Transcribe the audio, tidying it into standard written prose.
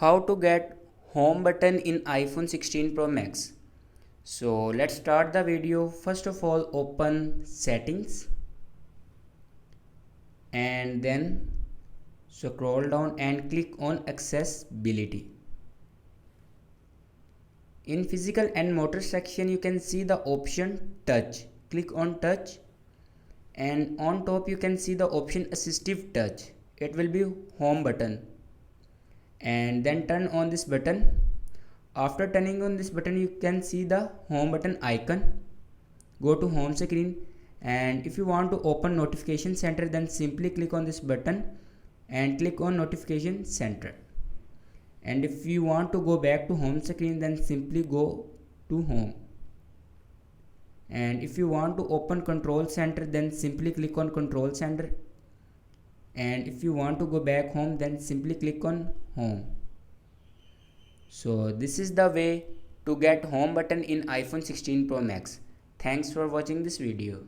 How to get home button in iPhone 16 Pro Max. So let's start the video. First of all, open settings and then scroll down and click on accessibility. In physical and motor section you can see the option touch. Click on touch and on top you can see the option assistive touch. It will be home button, and then turn on this button. After turning on this button you can see the home button icon. Go to home screen, and if you want to open notification center then simply click on this button and click on notification center. And if you want to go back to home screen then simply go to home. And if you want to open control center then simply click on control center. And if you want to go back home then simply click on home. So this is the way to get home button in iPhone 16 Pro Max. Thanks for watching this video.